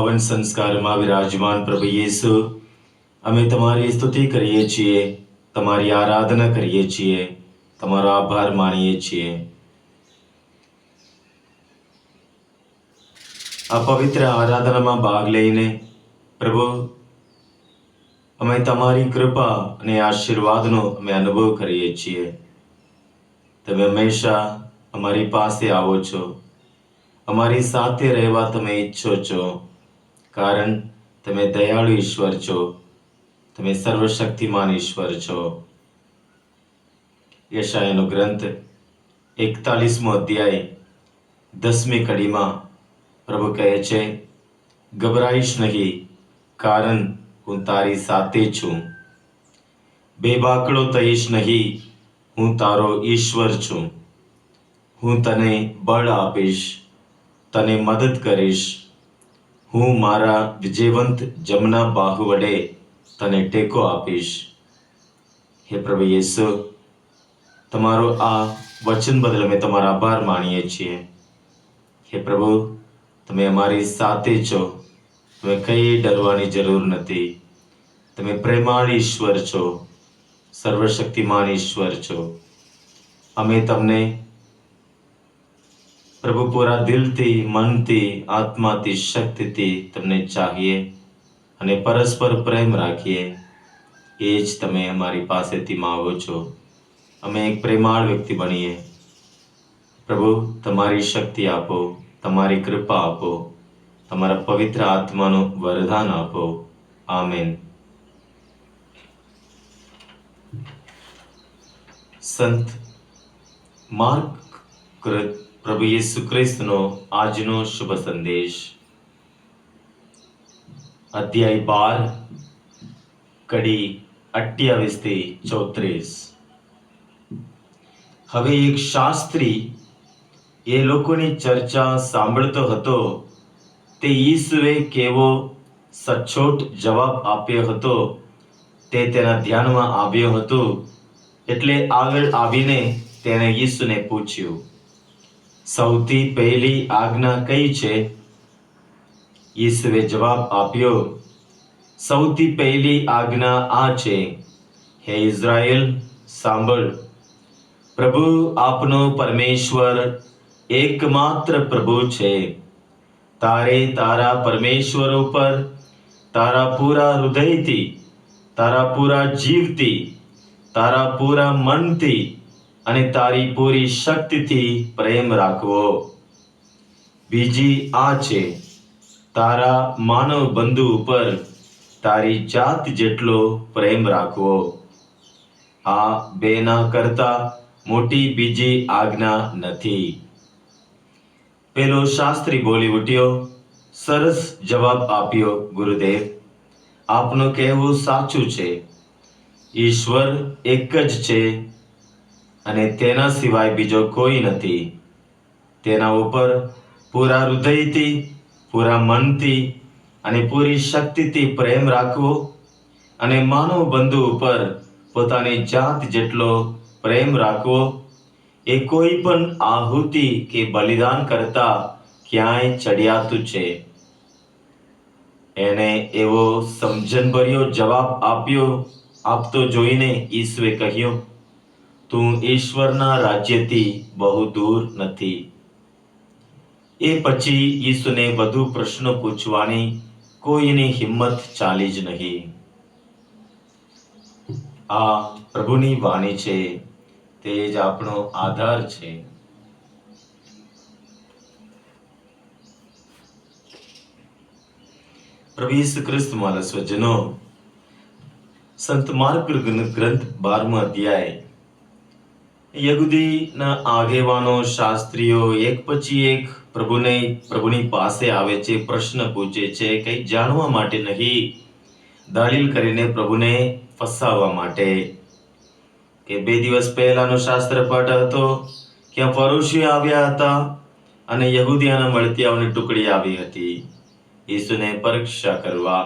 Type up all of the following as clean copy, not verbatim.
પાવન સંસ્કારમાં વિરાજમાન પ્રભુ યેસુ, અમે તમારી સ્તુતિ કરીએ છીએ, તમારી આરાધના કરીએ છીએ, તમારો આભાર માનીએ છીએ. આ પવિત્ર આરાધનામાં ભાગ લઈને પ્રભુ અમે તમારી કૃપા અને આશીર્વાદનો અમે અનુભવ કરીએ છીએ. તમે હંમેશા અમારી પાસે આવો છો, અમારી સાથે રહેવા તમે ઈચ્છો છો, કારણ તમે દયાળુ ઈશ્વર છો, તમે સર્વશક્તિમાન ઈશ્વર છો. યશાયાનો ગ્રંથ 41મો અધ્યાય 10મી કડીમાં પ્રભુ કહે છે, ગભરાઈશ નહીં, કારણ હું તારી સાથે છું. બેબાકડો થઈશ નહીં, હું તારો ઈશ્વર છું. હું તને બળ આપીશ, તને મદદ કરીશ. હું મારા વિજયવંત જમણા બાહુ વડે તને ટેકો આપીશ. હે પ્રભુ યેસુ, તમારો આ વચન બદલ અમે તમારા આભાર માનીએ છીએ. હે પ્રભુ, તમે અમારી સાથે છો, તમે કંઈ ડરવાની જરૂર નથી. તમે પ્રેમાળ ઈશ્વર છો, સર્વશક્તિમાન ઈશ્વર છો. અમે તમને પ્રભુ પૂરા દિલથી, મનથી, આત્માથી, શક્તિથી તમને ચાહીએ અને પરસ્પર પ્રેમ રાખીએ. એ જ તમે અમારી પાસેથી માંગો છો. અમે એક પ્રેમાળ વ્યક્તિ બનીએ. પ્રભુ, તમારી શક્તિ આપો, તમારી કૃપા આપો, તમારા પવિત્ર આત્માનું વરદાન આપો. આમેન. સંત માર્ક કૃત પ્રભુ યેસુ ખ્રિસ્તનો આજનો શુભ સંદેશ, અધ્યાય 12, કડી 28 થી 34. હવે એક શાસ્ત્રી એ લોકોની ચર્ચા સાંભળતો હતો. તે ઈસુએ કેવો સચોટ જવાબ આપ્યો હતો તે તેના ધ્યાનમાં આવ્યો હતો. એટલે આગળ આવીને તેણે ઈસુને પૂછ્યું, સૌથી પહેલી આજ્ઞા કઈ છે? ઈસુએ જવાબ આપ્યો, સૌથી પહેલી આજ્ઞા આ છે, હે ઇઝરાયલ, સાંભળ. પ્રભુ આપનો પરમેશ્વર એકમાત્ર પ્રભુ છે. તારે તારા પરમેશ્વર ઉપર તારા પૂરા હૃદયથી, તારા પૂરા જીવથી, તારા પૂરા મનથી અને તારી પૂરી શક્તિથી પ્રેમ રાખવો. બીજી આ છે, તારા માનવ બંધુ ઉપર તારી જાત જેટલો પ્રેમ રાખવો. આ બેના કરતા મોટી બીજી આજ્ઞા નથી. પેલો શાસ્ત્રી બોલી ઉઠ્યો, સરસ જવાબ આપ્યો ગુરુદેવ. આપનું કહેવું સાચું છે. ઈશ્વર એક જ છે અને તેના સિવાય બીજો કોઈ નથી. તેના ઉપર પૂરા હૃદયથી, પૂરા મનથી અને પૂરી શક્તિથી પ્રેમ રાખવો અને માનવ બંધુ ઉપર પોતાની જાત જેટલો પ્રેમ રાખવો એ કોઈ પણ આહુતિ કે બલિદાન કરતા ક્યાંય ચડિયાતું છે. એને એવો સમજણભર્યો જવાબ આપતો જોઈને ઈસુએ કહ્યું, તું ઈશ્વરના રાજ્યથી બહુ દૂર નથી. એ પછી ઈસુને વધુ પ્રશ્નો પૂછવાની કોઈની હિંમત ચાલી જ નહીં. આ પ્રભુની વાણી છે, તે જ આપણો આધાર છે. પ્રભુ ઈસુ ખ્રિસ્તમાં સ્વજનો, સંત માર્ક ગ્રંથ 12મો અધ્યાય, યહૂદીના આગેવાનો, શાસ્ત્રીઓ એક પછી એક પ્રભુની પાસે આવે છે, પ્રશ્ન પૂછે છે, કંઈ જાણવા માટે નહીં, દલીલ કરીને પ્રભુને ફસાવવા માટે. કે 2 દિવસ પહેલાનો શાસ્ત્ર પાઠ હતો, ક્યાં ફરોશીઓ આવ્યા હતા અને યહૂદીઓના મળતિયાઓની ટુકડી આવી હતી ઈસુને પરીક્ષા કરવા.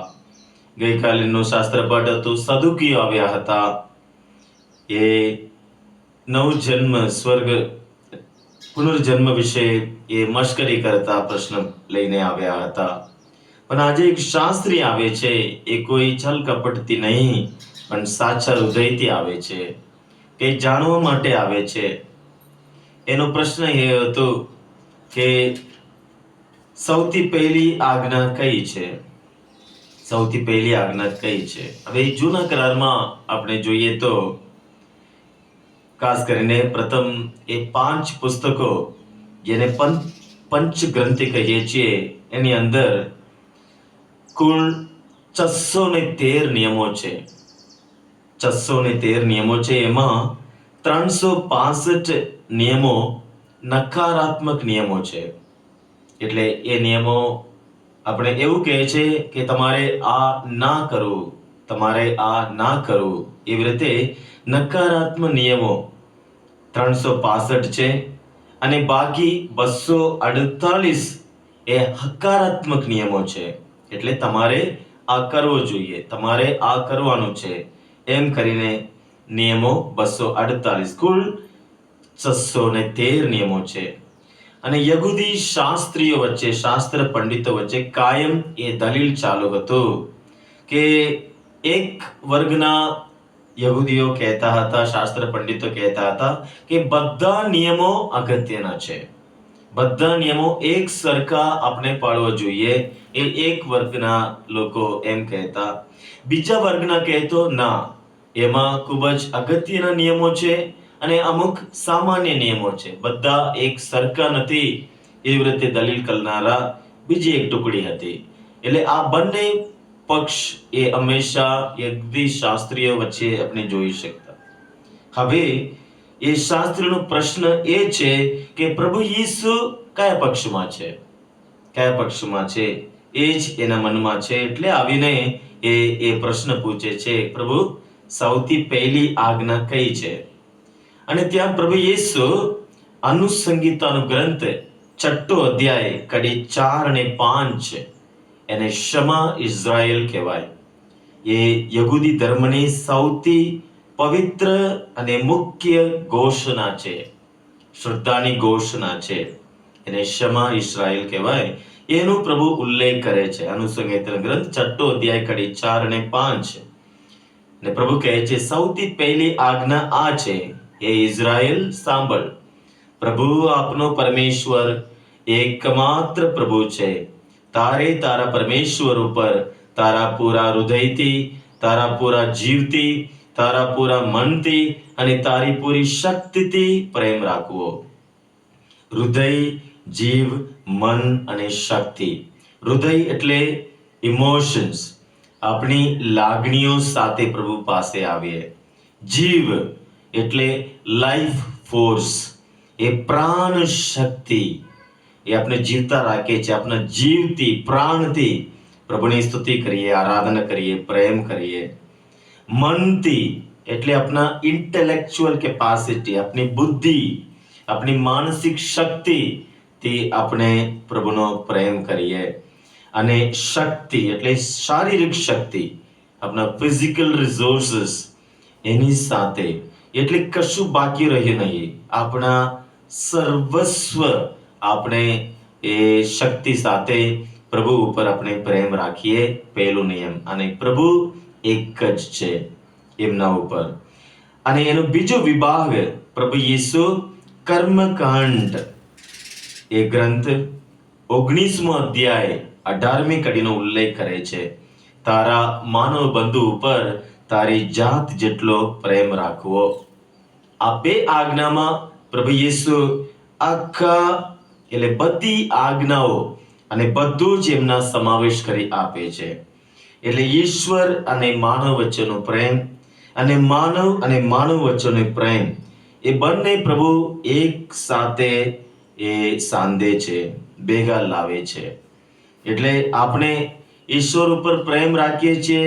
ગઈકાલેનો શાસ્ત્ર પાઠ હતો, સદુકીઓ આવ્યા હતા. એ નવજન્મ, સ્વર્ગ પુનર્જન્મ વિશે એ મશ્કરી કરતા પ્રશ્ન લઈને આવ્યા હતા. પણ આજે એક શાસ્ત્રી આવે છે, એ કોઈ છલ કપટથી નહીં પણ સાચા હૃદયથી આવે છે, કે જાણવા માટે આવે છે. એનો પ્રશ્ન એ હતો કે સૌથી પહેલી આજ્ઞા કઈ છે? સૌથી પહેલી આજ્ઞા કઈ છે? હવે જૂના કરારમાં આપણે જોઈએ તો ખાસ કરીને પ્રથમ એ 5 પુસ્તકો જેને પંચગ્રંથિ કહીએ છીએ, એની અંદર કુલ 613 નિયમો છે. 613 નિયમો છે. એમાં 365 નિયમો નકારાત્મક નિયમો છે. એટલે એ નિયમો આપણે એવું કહે છે કે તમારે આ ના કરવું, તમારે આ ના કરવું, એવી રીતે નકારાત્મક નિયમો 365 છે. અને બાકી 248 એ હકારાત્મક નિયમો છે. એટલે તમારે આ કરવો જોઈએ, તમારે આ કરવાનું છે, એમ કરીને નિયમો 248, કુલ 613 નિયમો છે. અને યહૂદી શાસ્ત્રીઓ વચ્ચે, શાસ્ત્ર પંડિતો વચ્ચે કાયમ એ દલીલ ચાલુ હતું કે એક વર્ગના યહૂદીઓ કહેતા હતા, શાસ્ત્ર પંડિતો કહેતા હતા કે બધા નિયમો અગત્યના છે, બધા નિયમો એક સરખા આપણે પાળવા જોઈએ, એ એક વર્ગના લોકો એમ કહેતા. બીજા વર્ગના કહેતો ના, એમાં ખૂબ જ અગત્યના નિયમો છે અને અમુક સામાન્ય નિયમો છે, બધા એક સરખા નથી, એવી રીતે દલીલ કરનારા બીજી એક ટુકડી હતી. એટલે આ બંને પક્ષ એ હંમેશા યહૂદી શાસ્ત્રીઓ વચ્ચે આપણે જોઈ શકતા. હવે એ શાસ્ત્રીનો પ્રશ્ન એ છે કે પ્રભુ ઈસુ કયા પક્ષમાં છે? કયા પક્ષમાં છે? એ જ એના મનમાં છે. એટલે આવીને એ પ્રશ્ન પૂછે છે, પ્રભુ સૌથી પહેલી આજ્ઞા કઈ છે? અને ત્યાં પ્રભુ ઈસુ અનુસંહિતાનો ગ્રંથ 6 અધ્યાય કડી 4 અને 5, એને શમા ઇઝરાયલ કહેવાય. એ યહૂદી ધર્મની સૌથી પવિત્ર અને મુખ્ય ઘોષણા છે, શ્રદ્ધાની ઘોષણા છે, એને શમા ઇઝરાયલ કહેવાય. એનો પ્રભુ ઉલ્લેખ કરે છે અનુસંહિતા ગ્રંથ 6 અધ્યાય કડી 4 અને 5. ને પ્રભુ કહે છે સૌથી પહેલી આજ્ઞા આ છે, હે ઇઝરાયલ સાંભળ, પ્રભુ આપનો પરમેશ્વર એકમાત્ર પ્રભુ છે. તારે તારા પરમેશ્વર ઉપર તારા પૂરા હૃદયથી, તારા પૂરા જીવથી, તારા પૂરા મનથી અને તારી પૂરી શક્તિથી પ્રેમ રાખવો. હૃદય, જીવ, મન અને શક્તિ. હૃદય એટલે ઇમોશન્સ, આપણી લાગણીઓ સાથે પ્રભુ પાસે આવીએ. જીવ એટલે લાઈફ ફોર્સ, એ પ્રાણ શક્તિ, એ આપણે જીવતા રાખે છે. આપણા જીવથી, પ્રાણથી પ્રભુની સ્તુતિ કરીએ, આરાધના કરીએ, પ્રેમ કરીએ. મનથી એટલે આપણા ઇન્ટેલેક્ચ્યુઅલ કેપેસિટી, આપણી બુદ્ધિ, આપણી માનસિક શક્તિથી આપણે પ્રભુનો પ્રેમ કરીએ. અને શક્તિ એટલે શારીરિક શક્તિ, આપણા ફિઝિકલ રિસોર્સિસ, એની સાથે. એટલે કશું બાકી રહ્યું નહીં, આપણા સર્વસ્વ આપણે એ શક્તિ સાથે પ્રભુ ઉપર આપણે પ્રેમ રાખીએ. પહેલો નિયમ. અને પ્રભુ એક જ છે એમના ઉપર. અને એનો બીજો વિભાગ પ્રભુ ઈસુ કર્મકાંડ, એ ગ્રંથ 19મો અધ્યાય 18મી કડીનો ઉલ્લેખ કરે છે. તારા માનવ બંધુ ઉપર તારી જાત જેટલો પ્રેમ રાખવો. આ બે આજ્ઞામાં પ્રભુ ઈસુ આખા એટલે બધી આજ્ઞાઓ અને બધું જ એમના સમાવેશ કરી આપે છે. એટલે ઈશ્વર અને માનવ વચ્ચેનો પ્રેમ અને માનવ વચ્ચેનો પ્રેમ, એ બંને પ્રભુ એક સાથે એ સાંધે છે, ભેગા લાવે છે. એટલે આપણે ઈશ્વર ઉપર પ્રેમ રાખીએ છીએ,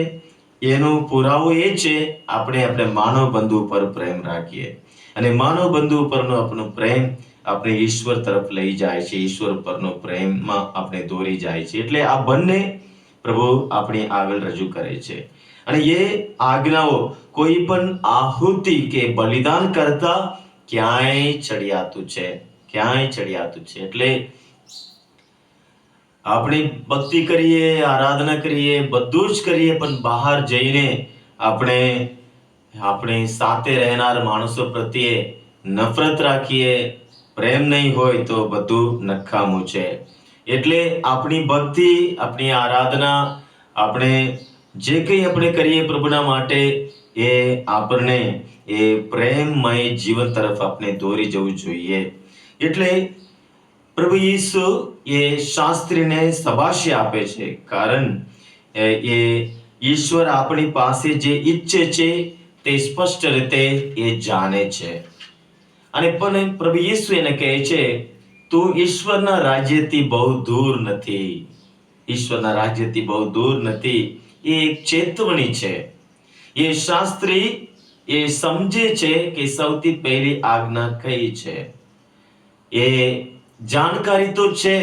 એનો પુરાવો એ છે આપણે માનવ બંધુ ઉપર પ્રેમ રાખીએ. અને માનવ બંધુ ઉપરનો આપણો પ્રેમ આપણે ઈશ્વર તરફ લઈ જાય છે, ઈશ્વર પરનો પ્રેમમાં આપણે દોરી જાય છે. એટલે આ બંને પ્રભુ આપણી આગળ રજૂ કરે છે. અને એ આજ્ઞાઓ કોઈ પણ આહુતિ કે બલિદાન કરતા ક્યાંય ચડિયાતું છે, ક્યાંય ચડિયાતું છે. એટલે આપણી ભક્તિ કરીએ, આરાધના કરીએ, બધું જ કરીએ, પણ બહાર જઈને આપણી સાથે રહેનાર માણસો પ્રત્યે નફરત રાખીએ, પ્રેમ નહીં હોય તો બધું નકામું છે. એટલે આપણી ભક્તિ, આપણી આરાધના, આપણે જે કંઈ આપણે કરીએ પ્રભુના માટે, એ આપણને એ પ્રેમમય જીવન તરફ આપણે દોરી જવું જોઈએ. એટલે પ્રભુ ઈસુ એ શાસ્ત્રીને શાબાશી આપે છે, કારણ એ ઈશ્વર આપણી પાસે જે ઈચ્છે છે તે સ્પષ્ટ રીતે એ જાણે છે. અને પણ પ્રભુ ઈસુ એને કહે છે, તું ઈશ્વરના રાજ્યથી બહુ દૂર નથી. ઈશ્વરના રાજ્યથી બહુ દૂર નથી. એ એક ચેતવણી છે. એ શાસ્ત્રી એ સમજે છે કે સૌથી પહેલી આજ્ઞા કઈ છે. એ જાણકારી તો છે,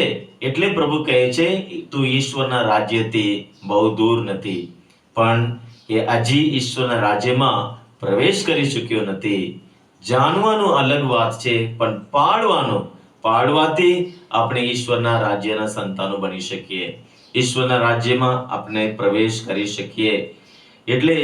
એટલે પ્રભુ કહે છે તું ઈશ્વરના રાજ્યથી બહુ દૂર નથી. પણ એ હજી ઈશ્વરના રાજ્યમાં પ્રવેશ કરી ચૂક્યો નથી. જાણવાનું અલગ વાત છે, પણ પાળવાથી આપણે ઈશ્વરના રાજ્યના સંતાનો બની શકીએ. ઈશ્વરના રાજ્યમાં આપણે પ્રવેશ કરી શકીએ. એટલે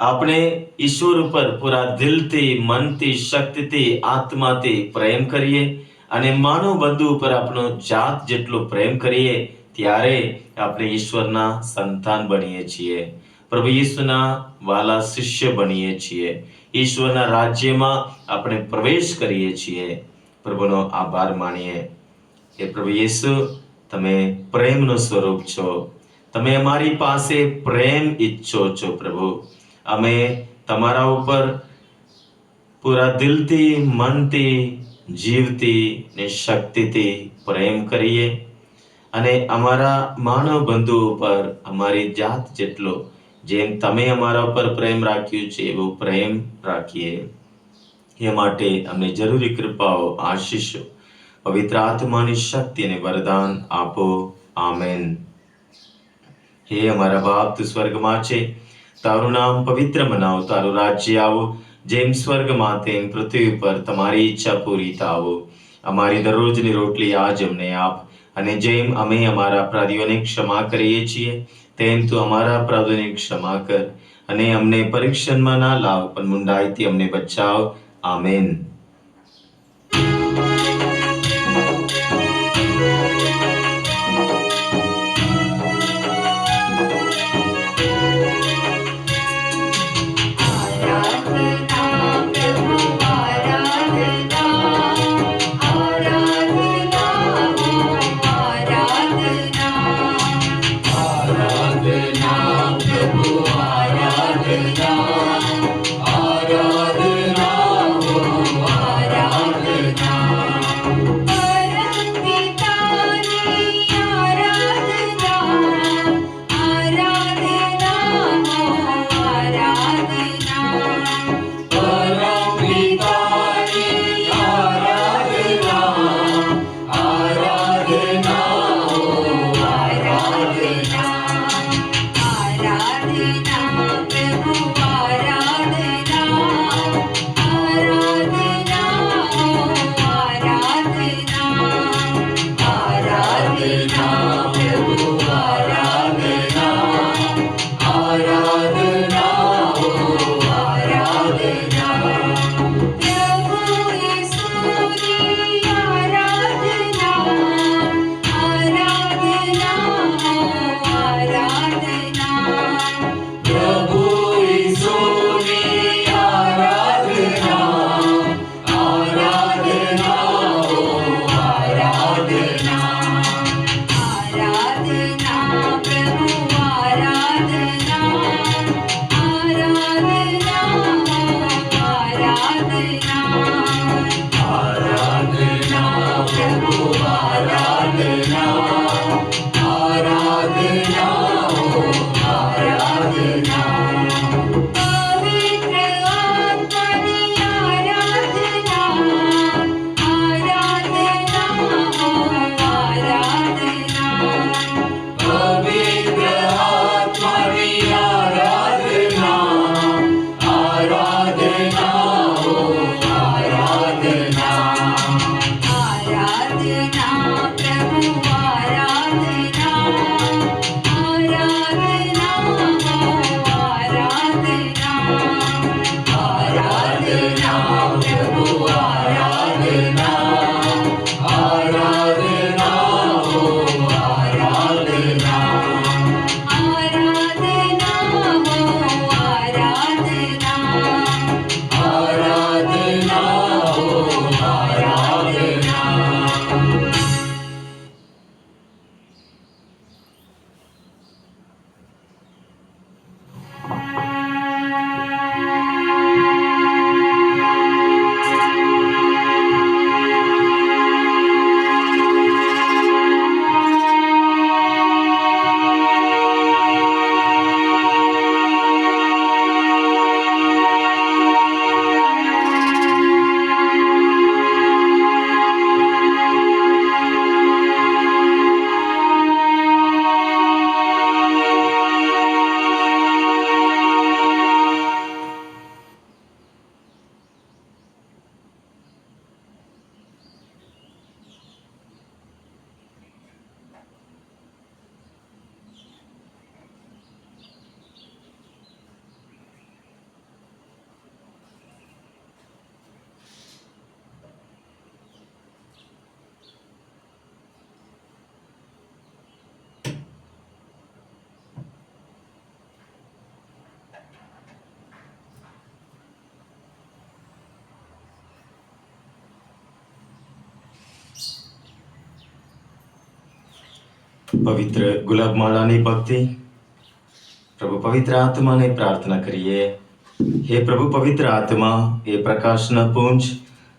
આપણે ઈશ્વર ઉપર પૂરા દિલથી, મનથી, શક્તિથી, આત્માથી પ્રેમ કરીએ અને માનવ બંધુ ઉપર આપણો જાત જેટલો પ્રેમ કરીએ, ત્યારે આપણે ઈશ્વરના સંતાન બનીએ છીએ. પ્રભુ ઈસુના વાલા શિષ્ય બનીએ છીએ. ઈશ્વરના રાજ્યમાં આપણે પ્રવેશ કરીએ છીએ. પ્રભુનો આભાર માનીએ. એ પ્રભુ ઈસુ, તમે પ્રેમનું સ્વરૂપ છો. તમે અમારી પાસે પ્રેમ ઈચ્છો છો પ્રભુ. અમે તમારા ઉપર પૂરા દિલથી, મનથી, જીવથી ને શક્તિથી પ્રેમ કરીએ અને અમારા માનવ બંધુ ઉપર અમારી જાત જેટલો, જેમ તમે અમારા ઉપર પ્રેમ રાખ્યું છે એવો પ્રેમ રાખીએ. એ માટે અમને જરૂરી કૃપાઓ, આશીષો, પવિત્ર આત્માની શક્તિ અને વરદાન આપો. આમેન. હે અમારા બાપ, તું સ્વર્ગમાં છે, તારું નામ પવિત્ર મનાવો, તારું રાજ્ય આવો, જેમ સ્વર્ગમાં તેમ પૃથ્વી પર તમારી ઈચ્છા પૂરી થાવો. અમારી દરરોજની રોટલી આજ અમને આપ, અને જેમ અમે અમારા અપરાધીઓને ક્ષમા કરીએ છીએ, તેમ તું અમારા અપરાધોને ક્ષમા કર, અને અમને પરીક્ષણમાં ના લાવ, પણ મૂંડાઈથી અમને બચાવ. આમેન. પવિત્ર ગુલાબમાળાની ભક્તિ. પ્રભુ પવિત્ર આત્માને પ્રાર્થના કરીએ. હે પ્રભુ પવિત્ર આત્મા, એ પ્રકાશના પુંજ,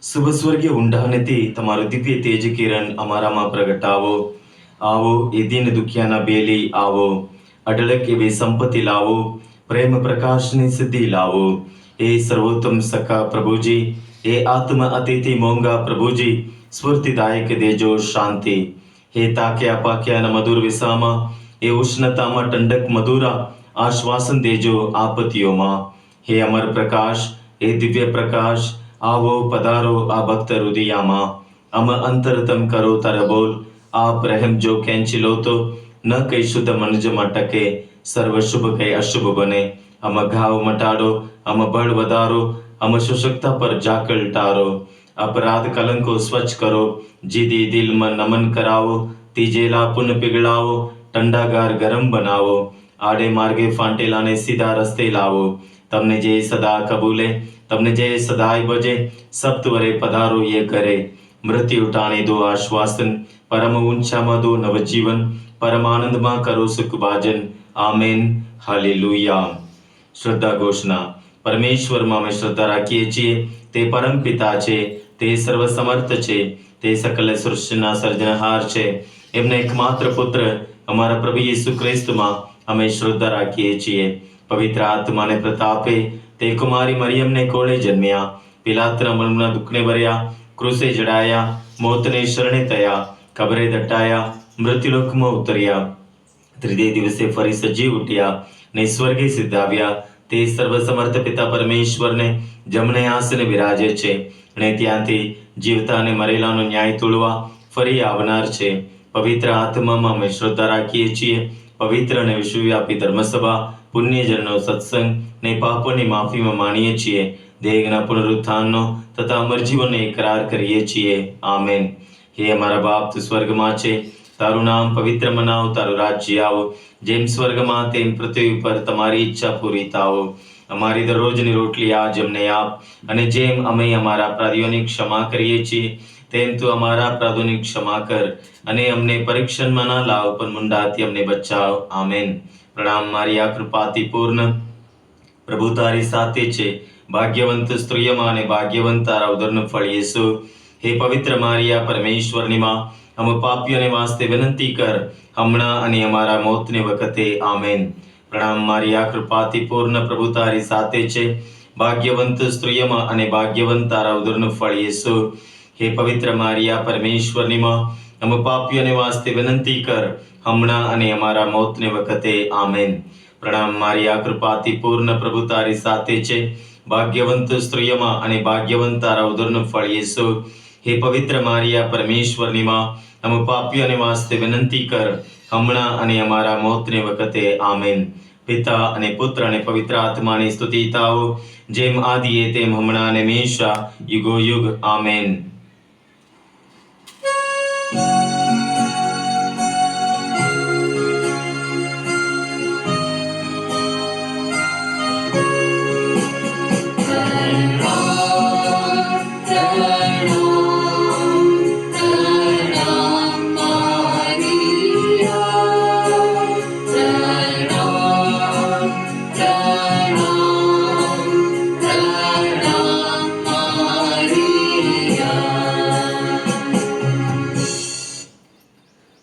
શુભ સ્વર્ગીય ઊંડાણેથી તમારું દિવ્ય તેજ કિરણ અમારામાં પ્રગટાવો. આવો એ દિન દુખિયાના બેલી આવો, અઢળક એવી સંપત્તિ લાવો, પ્રેમ પ્રકાશની સિદ્ધિ લાવો. એ સર્વોત્તમ સખા પ્રભુજી, એ આત્મ અતિથિ મોંઘા પ્રભુજી, સ્ફૂર્તિદાયક દેજો શાંતિ. હે તાક્યા પાક્યાના મધુર વિસામાં, એ ઉષ્ણતામાં ઠંડક મધુરા આશ્વાસન દેજો આપત્તિઓમાં. હે અમર પ્રકાશ, એ દિવ્ય પ્રકાશ, આવો પધારો આ ભક્ત હૃદયામાં. અમ અંતરતમ કરો તર બોલ, આપ રહેમ જો ખેંચી લો તો, ન કઈ શુદ્ધ મનજમાં ટકે, સર્વ શુભ કઈ અશુભ બને. અમ ઘાવ મટાડો, અમ બળ વધારો, અમ શુષ્કતા પર જાકલ ટારો. અપરાધ કલંકો સ્વચ્છ કરો, જીદી દિલમાં નમન કરાવો, તીજેલા પુન પીગળાવો, ઠંડાગાર ગરમ બનાવો, આડે માર્ગે ફાંટેલાને સીધા રસ્તે લાવો. તમને જે સદા કબૂલે, તમને જે સદાય બજે, સપ્તવરે પધારો એ કરે. મૃત્યુ ટાણે દો આશ્વાસન, પરમ ઊંચામાં દો નવજીવન, પરમાનંદમાં કરો સુખ ભાજન. આમેન. હાલેલુયા. શ્રદ્ધા ઘોષણા. પરમેશ્વરમાં અમે શ્રદ્ધા રાખીએ છીએ. તે પરમ પિતા છે, તે સર્વસમર્થ છે, તે સકલ સૃષ્ટિના સર્જનહાર છે. એમના એકમાત્ર પુત્ર અમારા પ્રભુ ઈસુ ખ્રિસ્તમાં અમે શ્રદ્ધા રાખીએ છીએ. પવિત્ર આત્માને પ્રતાપે તે કુમારી મરિયમને કોળે જન્મ્યા, પિલાતના મરણના દુઃખને ભર્યા, ક્રુસે જડાયા, મોતને શરણે થયા, કબરે દટાયા, મૃત્યુલોકમાં ઉતર્યા, ત્રીજે દિવસે ફરી સજીવ ઉઠ્યા ને સ્વર્ગે સિદ્ધાવ્યા. તે સર્વસમર્થ પિતા પરમેશ્વરને જમણે આસને વિરાજે છે, અને ત્યાંથી જીવતા અને મરેલાનો ન્યાય તોડવા ફરી આવનાર છે. પવિત્ર આત્મામાં અમે શ્રદ્ધા રાખીએ છીએ. પવિત્ર અને વિશ્વવ્યાપી ધર્મસભા, પુણ્યજનનો સત્સંગ ને પાપોની માફીમાં માનીએ છીએ. દેહના પુનરુત્થાનનો તથા અમર જીવનનો એકરાર કરીએ છીએ. આમેન. હે અમારા બાપ, તું સ્વર્ગમાં છે, તારું નામ પવિત્ર મનાવ, તારું રાજ્ય આવો, જેમ સ્વર્ગમાં તેમ પૃથ્વી પર તમારી ઈચ્છા પૂરી થાઓ. અમારી દરરોજની રોટલી આજ અમને આપ, અને જેમ અમે અમારા અપરાધીઓની ક્ષમા કરીએ છીએ, તેમ તું અમારા અપરાધોની ક્ષમા કર, અને અમને પરીક્ષણમાં ના લાવ, પણ મુંડાથી અમને બચાવ. આમેન. પ્રણામ મારી આ કૃપાથી પૂર્ણ, પ્રભુ તારી સાથે છે. ભાગ્યવંત સ્ત્રીઓમાં અને ભાગ્યવંત તારા ઉદરનું ફળ યેસુ. હે પવિત્ર મારિયા, પરમેશ્વરની માં, અમે પાપીઓને વાસ્તે વિનંતી કર, હમણાં અને અમારા મોતને વખતે. આમેન. પ્રણામ મારી આ કૃપાથી પૂર્ણ, પ્રભુ તારી સાથે છે. ભાગ્યવંત સ્ત્રીઓમાં અને ભાગ્યવંત તારા ઉદરનું ફળ યેસુ. હે પવિત્ર મારિયા, પરમેશ્વરની માં, અમે પાપીઓને વાસ્તે વિનંતી કર, હમણાં અને અમારા મોતને વખતે. આમેન. પ્રણામ મારી આ કૃપાથી પૂર્ણ, પ્રભુ તારી સાથે છે. ભાગ્યવંત સ્ત્રીઓમાં અને ભાગ્યવંત તારા ઉદરનું ફળ યેસુ. હે પવિત્ર મારિયા, પરમેશ્વરની માં, અમે પાપીઓને વાસ્તે વિનંતી કર, હમણાં અને અમારા મોતને વખતે. આમેન. પિતા અને પુત્ર અને પવિત્ર આત્માની સ્તુતિ થાઓ, જેમ આદિએ તેમ હમણાં અને હંમેશા યુગો યુગ. આમેન.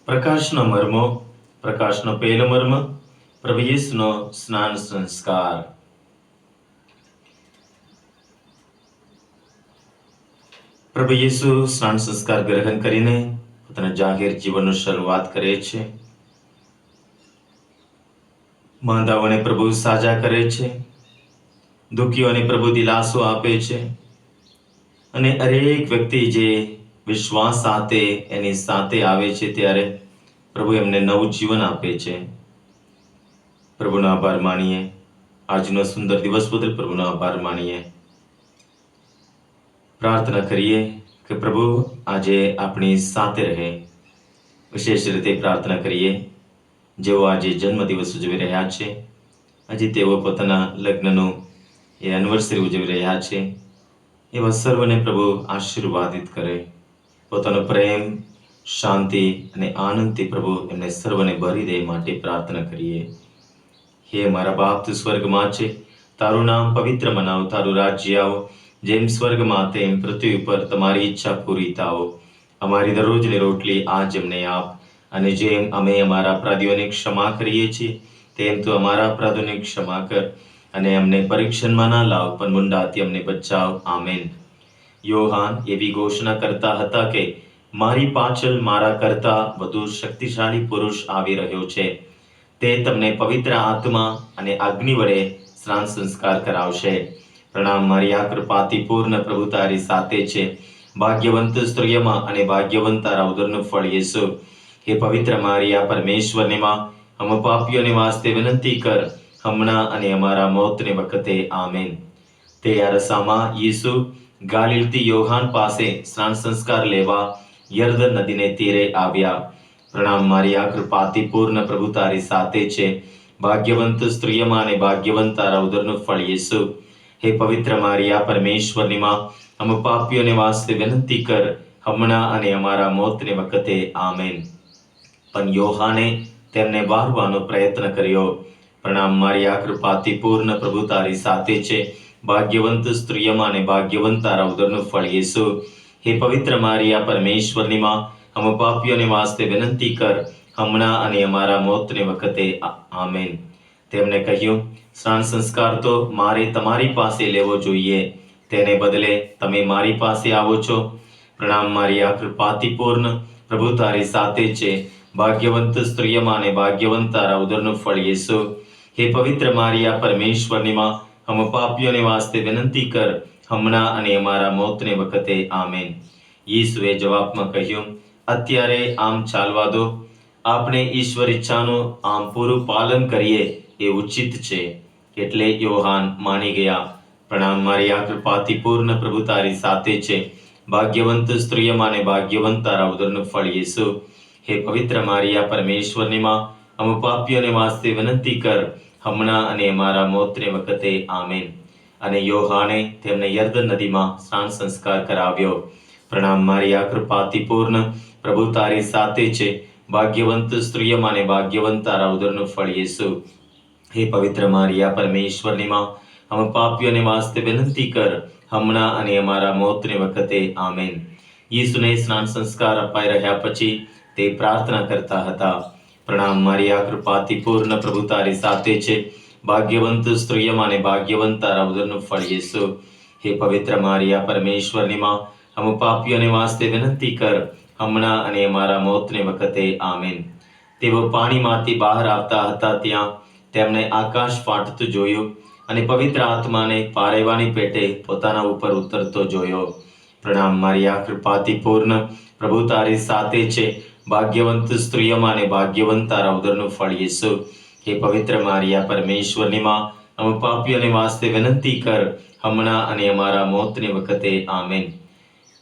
પ્રકાશનો મર્મો. પ્રકાશનો પહેલો મર્મ, પ્રભુ યેસુનો સ્નાન સંસ્કાર. પ્રભુ યેસુ સ્નાન સંસ્કાર ગ્રહણ કરીને પોતાના જાહેર જીવનની શરૂઆત કરે છે. માંદાઓને પ્રભુ સાજા કરે છે, દુઃખીઓને પ્રભુ દિલાસો આપે છે, અને દરેક વ્યક્તિ જે વિશ્વાસ સાથે એની સાથે આવે છે, ત્યારે પ્રભુ એમને નવું જીવન આપે છે. પ્રભુનો આભાર માનીએ. આજનો સુંદર દિવસ બદલ પ્રભુનો આભાર માનીએ. પ્રાર્થના કરીએ કે પ્રભુ આજે આપણી સાથે રહે. વિશેષ રીતે પ્રાર્થના કરીએ જેઓ આજે જન્મદિવસ ઉજવી રહ્યા છે, આજે તેઓ પોતાના લગ્નનો એ એનિવર્સરી ઉજવી રહ્યા છે, એવા સર્વને પ્રભુ આશીર્વાદિત કરે. પોતાનો પ્રેમ, શાંતિ અને આનંદથી પ્રભુ એમને સર્વને ભરી દે માટે પ્રાર્થના કરીએ. હે મારા બાપ, તું સ્વર્ગમાં છે, તારું નામ પવિત્ર મનાવ, તારું રાજ્ય આવો, જેમ સ્વર્ગમાં તેમ પૃથ્વી ઉપર તમારી ઈચ્છા પૂરી થાઓ. અમારી દરરોજની રોટલી આજ અમને આપ, અને જેમ અમે અમારા અપરાધીઓને ક્ષમા કરીએ છીએ તેમ તું અમારા અપરાધોને ક્ષમા કર, અને અમને પરીક્ષણમાં ના લાવ, પણ મુંડાથી અમને બચાવ. આમેન. યોહાન એવી ઘોષણા કરતા હતા કે મારી પાછળ મારા કરતા વધુ શક્તિશાળી પુરુષ આવી રહ્યો છે. તે તમને પવિત્ર આત્મા અને અગ્નિ વડે સ્નાન સંસ્કાર કરાવશે. પ્રણામ, મારી આ કૃપાથી પૂર્ણ પ્રભુ તારી સાથે છે. ભાગ્યવંત સ્ત્રીઓમાં અને ભાગ્યવંત તારા ઉદરનું ફળ યેસુ. હે પવિત્ર મારિયા, પરમેશ્વરની માં, हम પાપીઓને વાસ્તે વિનંતી કર, હમણાં અને અમારા મોતને વખતે. આમેન. તે અરસામાં યેસુ ગાલિલથી યોહાન પાસે સ્નાન સંસ્કાર લેવા યર્દન નદીને તીરે આવ્યા. પ્રણામ, મારી આ કૃપાથી પૂર્ણ પ્રભુ તારી સાથે છે. ભાગ્યવંત સ્ત્રીઓમાં અને ભાગ્યવંત તારા ઉદરનું ફળ યેસુ. હે પવિત્ર મારિયા, પરમેશ્વરની માં, हम પાપીઓને વાસ્તે વિનંતી કર, હમણાં અને અમારા મોતને વખતે. આમેન. પણ યોહાને તેમને વારવાનો પ્રયત્ન કર્યો. પ્રણામ, મારી આ કૃપાથી પૂર્ણ પ્રભુ તારી સાથે છે. ભાગ્યવંત સ્ત્રીઓમાં અને ભાગ્યવંત તારા ઉદરનું ફળ યેસુ. હે પવિત્ર મારિયા, પરમેશ્વરની માં, हम પાપીઓને વાસ્તે વિનંતી કર, હમણાં અને અમારા મોતને વખતે. આમેન. તેમણે કહ્યું, સ્નાન સંસ્કાર તો મારે તમારી પાસે લેવો જોઈએ, તેને બદલે તમે મારી પાસે આવો છો. પ્રણામ, મારી આ કૃપાથી પૂર્ણ પ્રભુ તારી સાથે છે. ભાગ્યવંત સ્ત્રીઓમાં અને ભાગ્યવંત તારા ઉદરનું ફળ યેસુ. હે પવિત્ર મારિયા, પરમેશ્વરની માં, हम પાપીઓને વાસ્તે વિનંતી કર, હમણાં અને અમારા મોતને વખતે. આમેન. યેસુએ જવાબમાં કહ્યું, અત્યારે આમ ચાલવા દો. આપણે ઈશ્વર ઈચ્છાનું આમ પૂરું પાલન કરીએ એ ઉચિત છે. એટલે યોહાન માની ગયા. પ્રણામ, મારી આ કૃપાથી પૂર્ણ પ્રભુ તારી સાથે છે. ભાગ્યવંત સ્ત્રીઓમાં અને ભાગ્યવંત તારા ઉદરનું ફળ યેસુ. હે પવિત્ર મારિયા, પરમેશ્વરની માં, हम પાપીઓને વાસ્તે વિનંતી કર, હમણાં અને અમારા મોતને વખતે. આમેન. અને યોહાને તેમને યર્દન નદીમાં સ્નાન સંસ્કાર કરાવ્યો. પ્રણામ, મારી આ કૃપાથી પૂર્ણ પ્રભુ તારી સાથે છે. ભાગ્યવંત સ્ત્રીઓમાં અને ભાગ્યવંત તારા ઉદરનું ફળ યેસુ. હે પવિત્ર મારિયા, પરમેશ્વરની માં, हम પાપીઓને વાસ્તે વિનંતી કર, હમણાં અને અમારા મોતને વખતે. આમેન. યેસુને સ્નાન સંસ્કાર અપાઈ રહ્યા પછી તે પ્રાર્થના કરતા હતા. પ્રણામ, મારી આ કૃપાથી પૂર્ણ પ્રભુ તારી સાથે છે. ભાગ્યવંત સ્ત્રીઓમાં અને ભાગ્યવંત તારા ઉદરનું ફળ યેસુ. હે પવિત્ર મારિયા, પરમેશ્વરની માં, हम પાપીઓને વાસ્તે વિનંતી કર, હમણાં અને અમારા મોતને વખતે. આમેન. તેઓ પાણીમાંથી બહાર આવતા હતા ત્યાં તેમણે આકાશ ફાટતું જોયું અને પવિત્ર આત્માને પારેવાની પેટે પોતાના ઉપર ઉતરતો જોયો. પ્રણામ, મારી આ કૃપાથી પૂર્ણ પ્રભુ તારી સાથે છે. ભાગ્યવંત સ્ત્રીઓમાં અને ભાગ્યવંત તારા ઉદરનું ફળ યેસુ. હે પવિત્ર મારિયા, પરમેશ્વરની માં, हम પાપીઓને વાસ્તે વિનંતી કર, હમણાં અને અમારા મોતને વખતે. આમેન.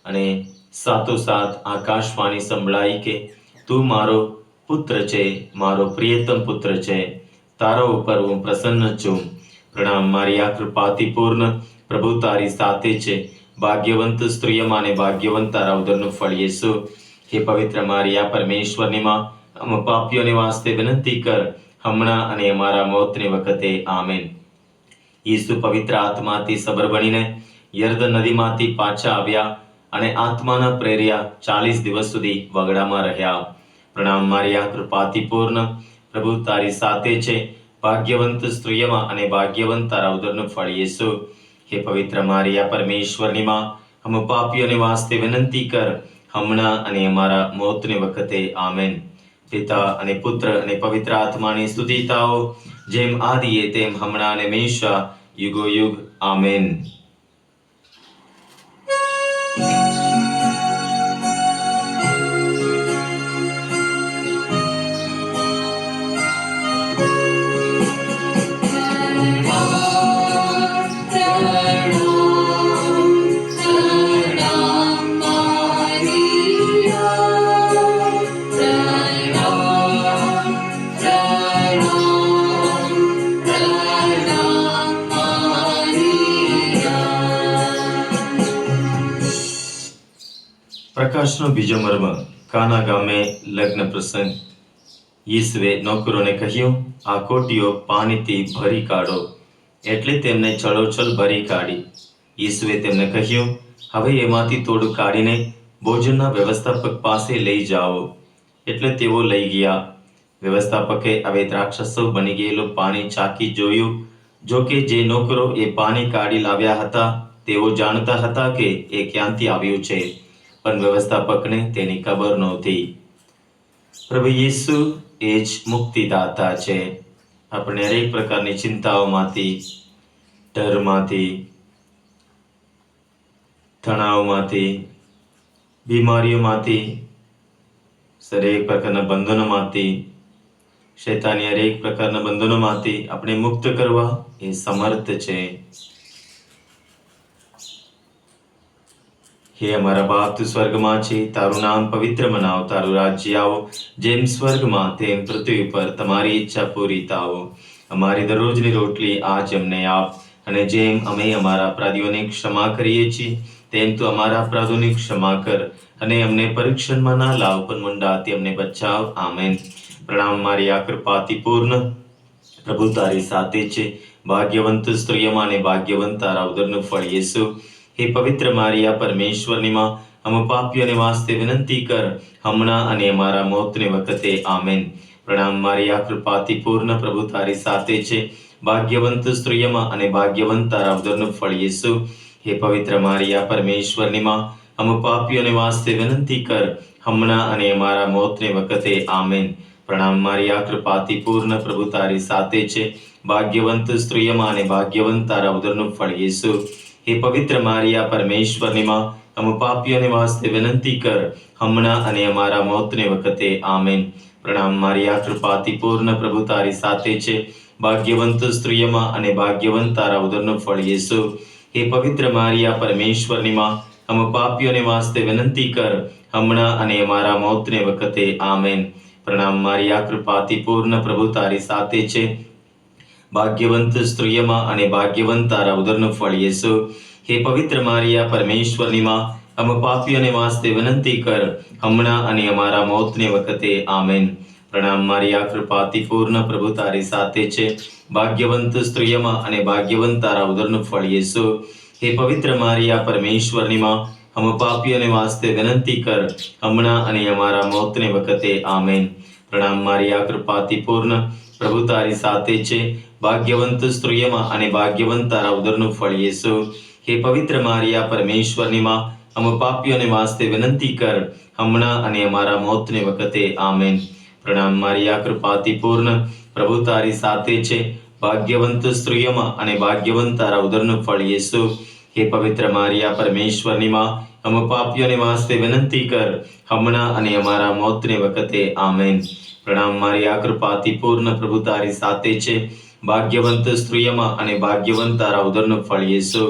અને સાથોસાથ આકાશવાણી સંભળાઈ કે તું મારો પુત્ર છે, મારો પ્રિયતમ પુત્ર છે, તારા ઉપર હું પ્રસન્ન છું. પ્રણામ, મારી આ કૃપાથી પૂર્ણ પ્રભુ તારી સાથે છે. ભાગ્યવંત સ્ત્રીઓમાં અને ભાગ્યવંત તારા ઉદરનું ફળ યેસુ. હે પવિત્ર મારિયા, પરમેશ્વરની માં, हम પાપીઓને વાસ્તે વિનંતી કર, હમણાં અને અમારા મોતને વખતે. આમેન. યેસુ પવિત્ર આત્માથી સબર બનીને યર્દન નદીમાંથી પાછા આવ્યા અને આત્માના પ્રેર્યા 40 દિવસ સુધી વગડામાં રહ્યા. પ્રણામ, મારી આ કૃપાથી પૂર્ણ પ્રભુ તારી સાથે છે. ભાગ્યવંત સ્ત્રીઓમાં અને ભાગ્યવંત તારા ઉદરનું ફળ યેસુ. હે પવિત્ર મારિયા, પરમેશ્વરની માં, हम પાપીઓને વાસ્તે વિનંતી કર, હમણાં અને અમારા મોતને વખતે. આમેન. પિતા અને પુત્ર અને પવિત્ર આત્માની સ્તુતિ થાઓ, જેમ આદિએ તેમ હમણાં અને હંમેશા યુગો યુગ. આમેન. પ્રકાશનો બીજો મર્મ, કાના ગામે લગ્ન પ્રસંગ. ઈસુએ નોકરોને કહ્યું, આ કોટીઓ પાણીથી ભરી કાઢો. એટલે તેમને છલોછલ ભરી કાઢી. ઈસુએ તેમને કહ્યું, હવે એમાંથી થોડું કાઢીને ભોજનના વ્યવસ્થાપક પાસે લઈ જાઓ. એટલે તેઓ લઈ ગયા. વ્યવસ્થાપકે હવે દ્રાક્ષરસ બની ગયેલું પાણી ચાખી જોયું. જો કે જે નોકરો એ પાણી કાઢી લાવ્યા હતા તેઓ જાણતા હતા કે એ ક્યાંથી આવ્યું છે, પણ વ્યવસ્થાપકને તેની ખબર નહોતી. પ્રભુ ઈસુ એ જ મુક્તિદાતા છે. આપણે હરેક પ્રકારની ચિંતાઓમાંથી, ડરમાંથી, તણાવમાંથી, બીમારીઓમાંથી, દરેક પ્રકારના બંધનોમાંથી, શૈતાની હરેક પ્રકારના બંધનોમાંથી આપણે મુક્ત કરવા એ સમર્થ છે. હે અમારા બાપ, તું સ્વર્ગમાં છે, તારું નામ પવિત્ર મનાવ, તારું રાજ્ય આવો, જેમ સ્વર્ગમાં તેમ પૃથ્વી પર તમારી ઈચ્છા પૂરી થાવો. અમારી દરરોજની રોટલી આજ અમને આપ, અને જેમ અમે અમારા અપરાધીઓને ક્ષમા કરીએ છીએ તેમ તું અમારા અપરાધોની ક્ષમા કર, અને અમને પરીક્ષણમાં ના લાવ, પણ મંડાથી અમને બચાવ. આમેન. પ્રણામ મારી આ કૃપાથી પૂર્ણ, પ્રભુ તારી સાથે છે. ભાગ્યવંત સ્ત્રીઓમાં અને ભાગ્યવંત તારા ઉદરનું ફળ યેસુ. હે પવિત્ર મારિયા, પરમેશ્વરની માં, અમે પાપીઓને વાસ્તે વિનંતી કર, હમણાં અને અમારા મોતને વખતે. આમેન. પ્રણામ મારી આ કૃપાથી પૂર્ણ, પ્રભુ તારી સાથે છે. ભાગ્યવંત સ્ત્રીઓમાં અને ભાગ્યવંત તારા ઉદરનું ફળ યેસુ. હે પવિત્ર મારિયા, પરમેશ્વરની માં, અમે પાપીઓને વાસ્તે વિનંતી કર, હમણાં અને અમારા મોતને વખતે. આમેન. પ્રણામ મારી આ કૃપાથી પૂર્ણ, પ્રભુ તારી સાથે છે. ભાગ્યવંત સ્ત્રીઓમાં અને ભાગ્યવંત તારા ઉદરનું ફળ યેસુ. હે પવિત્ર મારિયા, પરમેશ્વરની માં, અમે પાપીઓને વાસ્તે વિનંતી કર, હમણાં અને અમારા મોતને વખતે. આમેન. પ્રણામ મારી આ કૃપાથી પૂર્ણ, પ્રભુ તારી સાથે છે. ભાગ્યવંત સ્ત્રીઓમાં અને ભાગ્યવંત તારા ઉદરનું ફળ યેસુ. હે પવિત્ર મારિયા, પરમેશ્વરની માં, અમે પાપીઓને વાસ્તે વિનંતી કર, હમણાં અને અમારા મોતને વખતે. આમેન. પ્રણામ મારી આ કૃપાથી પૂર્ણ, પ્રભુ તારી સાથે છે. ભાગ્યવંત સ્ત્રીઓમાં અને ભાગ્યવંત તારા ઉદરનું ફળ યેસુ. હે પવિત્ર મારિયા, પરમેશ્વરની માં, અમે પાપીઓને વાસ્તે વિનંતી કર, હમણાં અને અમારા મોતને વખતે. આમેન. પ્રણામ મારી આ કૃપાથી પૂર્ણ, પ્રભુ તારી સાથે છે. ભાગ્યવંત સ્ત્રીઓમાં અને ભાગ્યવંત તારા ઉદરનું ફળ યેસુ. હે પવિત્ર મારિયા, પરમેશ્વરની માં, અમે પાપીઓને વાસ્તે વિનંતી કર, હમણાં અને અમારા મોતને વખતે. આમેન. પ્રણામ મારી આ કૃપાથી પૂર્ણ, પ્રભુ તારી સાથે છે. ભાગ્યવંત સ્ત્રીઓમાં અને ભાગ્યવંત તારા ઉદરનું ફળ યેસુ. હે પવિત્ર મારિયા, પરમેશ્વરની માં, અમે પાપીઓને વાસ્તે વિનંતી કર, હમણાં અને અમારા મોતને વખતે. આમેન. પ્રણામ મારી આ કૃપાથી પૂર્ણ, પ્રભુ તારી સાથે છે. ભાગ્યવંત સ્ત્રીઓમાં અને ભાગ્યવંત તારા ઉદરનું ફળ યેસુ. હે પવિત્ર મારિયા, પરમેશ્વરની માં, અમે પાપીઓને વાસ્તે વિનંતી કર, હમણાં અને અમારા મોતને વખતે. આમેન. પ્રણામ મારી આ કૃપાથી પૂર્ણ, પ્રભુ તારી સાથે છે. ભાગ્યવંત સ્ત્રીઓમાં અને ભાગ્યવંત તારા ઉદરનું ફળ યેસુ.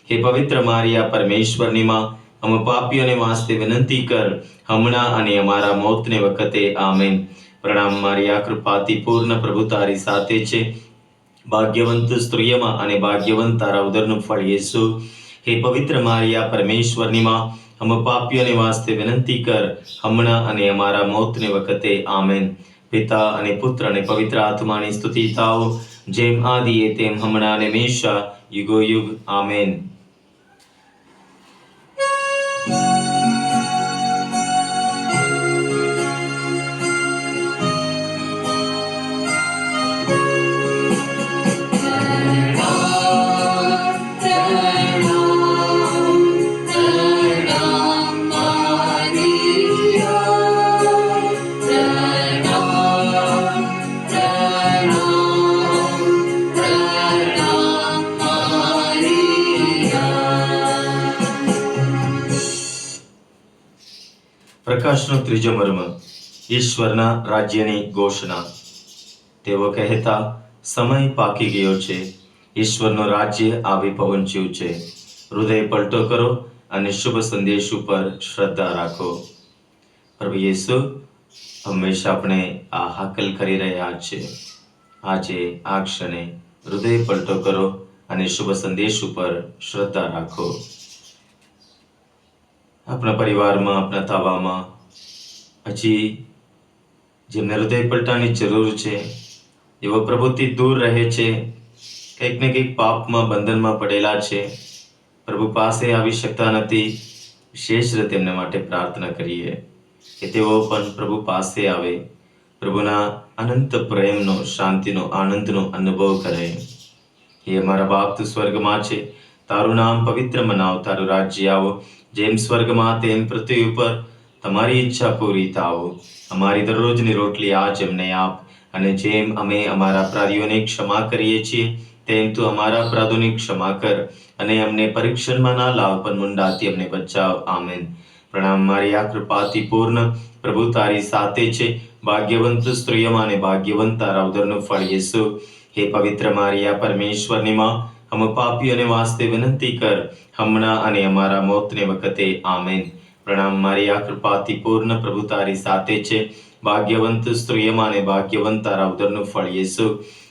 હે પવિત્ર મારિયા, પરમેશ્વરની માં, અમે પાપીઓને વાસ્તે વિનંતી કર, હમણાં અને અમારા મોતને વખતે. આમેન. પ્રણામ મારી આ કૃપાથી પૂર્ણ, પ્રભુ તારી સાથે છે. ભાગ્યવંત સ્ત્રીઓમાં અને ભાગ્યવંત તારા ઉદરનું ફળ યેસુ. હે પવિત્ર મારિયા, પરમેશ્વરની માં, અમે પાપીઓને વાસ્તે વિનંતી કર, હમણાં અને અમારા મોતને વખતે. આમેન. પિતા અને પુત્ર અને પવિત્ર આત્માની સ્તુતિ થાઓ, જેમ આદિએ તેમ હમણાં અને હંમેશા, યુગો યુગ. આમેન. પ્રકાશનો ત્રીજો મર્મ, ઈશ્વરના રાજ્યની ઘોષણા. તેઓ કહેતા, સમય પાકી ગયો છે, ઈશ્વરનું રાજ્ય આવી પહોંચ્યું છે. હૃદય પલટો કરો અને શુભ સંદેશ ઉપર શ્રદ્ધા રાખો. પ્રભુ યેસુ હંમેશા આપણે આ હાકલ કરી રહ્યા છે. આજે આ ક્ષણે હૃદય પલટો કરો અને શુભ સંદેશ ઉપર શ્રદ્ધા રાખો. આપણા પરિવારમાં, આપણા તાબામાં હજી જેમને હૃદય પલટાની જરૂર છે, જેઓ પ્રભુથી દૂર રહે છે, કંઈક ને કંઈક પાપમાં બંધનમાં પડેલા છે, પ્રભુ પાસે આવી શકતા નથી, વિશેષ રીતે તેમના માટે પ્રાર્થના કરીએ કે તેઓ પણ પ્રભુ પાસે આવે, પ્રભુના અનંત પ્રેમનો, શાંતિનો, આનંદનો અનુભવ કરે. હે અમારા બાપ, તું સ્વર્ગમાં છે, તારું નામ પવિત્ર મનાવ, તારું રાજ્ય આવો, જેમ સ્વર્ગમાં તેમ પૃથ્વી ઉપર તમારી ઈચ્છા પૂરી થાવ. અમારી દરરોજની રોટલી આજ અમને આપ, અને જેમ અમે અમારા અપરાધીઓને ક્ષમા કરીએ છીએ તેમ તું અમારા અપરાધોની ક્ષમા કર, અને અમને પરીક્ષણમાં ના લાવ, પણ મુંડાથી અમને બચાવ. આમેન. પ્રણામ મારી આ કૃપાથી પૂર્ણ, પ્રભુ તારી સાથે છે, ભાગ્યવંત સ્ત્રીઓમાં અને ભાગ્યવંત તારા ઉદરનું ફળ યેસુ. હે પવિત્ર મારિયા, પરમેશ્વરની માં, हम પાપીઓને વાસ્તે વિનંતી કર, હમણાં અને અમારા મોતને વખતે. આમેન. પ્રણામ મારી આ કૃપાથી પૂર્ણ, પ્રભુ તારી સાથે છે, ભાગ્યવંત સ્ત્રીઓમાં અને ભાગ્યવંત તારા ઉદરનું ફળ યેસુ.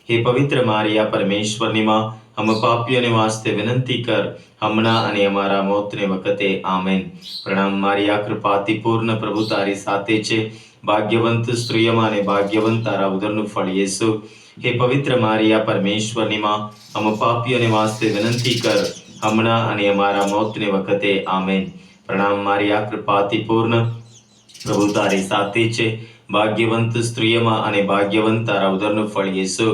હે પવિત્ર મારિયા, પરમેશ્વરની માં, हम પાપીઓને વાસ્તે વિનંતી કર, હમણાં અને અમારા મોતને વખતે. આમેન. પ્રણામ મારી આ કૃપાથી પૂર્ણ, પ્રભુ તારી સાથે છે, ભાગ્યવંત સ્ત્રીઓમાં અને ભાગ્યવંત તારા ઉદરનું ફળ યેસુ. હે પવિત્ર મારિયા, પરમેશ્વરની માં, हम પાપીઓને વાસ્તે વિનંતી કર, હમણાં અને અમારા મોતને વખતે. આમેન. પ્રણામ મારી આ કૃપાથી પૂર્ણ, પ્રભુ તારી સાથે છે, ભાગ્યવંત સ્ત્રીઓમાં અને ભાગ્યવંત તારા ઉદરનું ફળ યેસુ.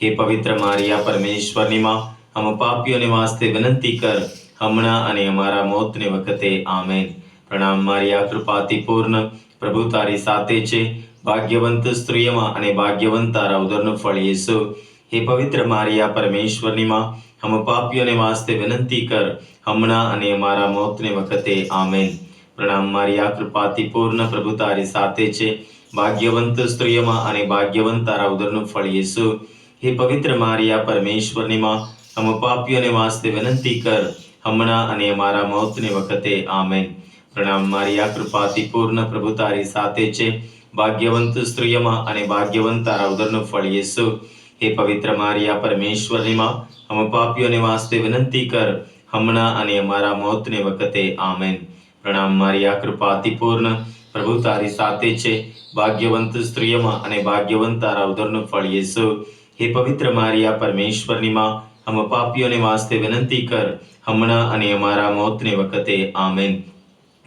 હે પવિત્ર મારિયા, પરમેશ્વરની માં, हम પાપીઓને વાસ્તે વિનંતી કર, હમણાં અને અમારા મોતને વખતે. આમેન. પ્રણામ મારી આ કૃપાથી પૂર્ણ, પ્રભુ તારી સાથે છે, ભાગ્યવંત સ્ત્રીઓમાં અને ભાગ્યવંત તારા ઉદરનું ફળ યેસુ. હે પવિત્ર મારિયા, પરમેશ્વરની માં, हम પાપીઓને વાસ્તે વિનંતી કર, હમણાં અને અમારા મોતને વખતે. આમેન. પ્રણામ મારી આ કૃપાથી પૂર્ણ, પ્રભુ તારી સાથે છે, ભાગ્યવંત સ્ત્રીઓમાં અને ભાગ્યવંત તારા ઉદરનું ફળ યેસુ. હે પવિત્ર મારિયા, પરમેશ્વરની માં, हम પાપીઓને વાસ્તે વિનંતી કર, હમણાં અને અમારા મોતને વખતે. આમેન. પ્રણામ મારી આ કૃપાથી પૂર્ણ, પ્રભુ તારી સાથે છે, ભાગ્યવંત સ્ત્રીઓમાં અને ભાગ્યવંત તારા ઉદરનું ફળ યેસુ. હે પવિત્ર મારિયા, પરમેશ્વરની માં, हम પાપીઓને વાસ્તે વિનંતી કર, હમણાં અને અમારા મોતને વખતે. આમેન. પ્રણામ મારી આ કૃપાથી પૂર્ણ, પ્રભુ તારી સાથે છે, ભાગ્યવંત સ્ત્રીઓમાં અને ભાગ્યવંત તારા ઉદરનું ફળ યેસુ. હે પવિત્ર મારિયા, પરમેશ્વરની માં, हम પાપીઓને વાસ્તે વિનંતી કર, હમણાં અને અમારા મોતને વખતે. આમેન.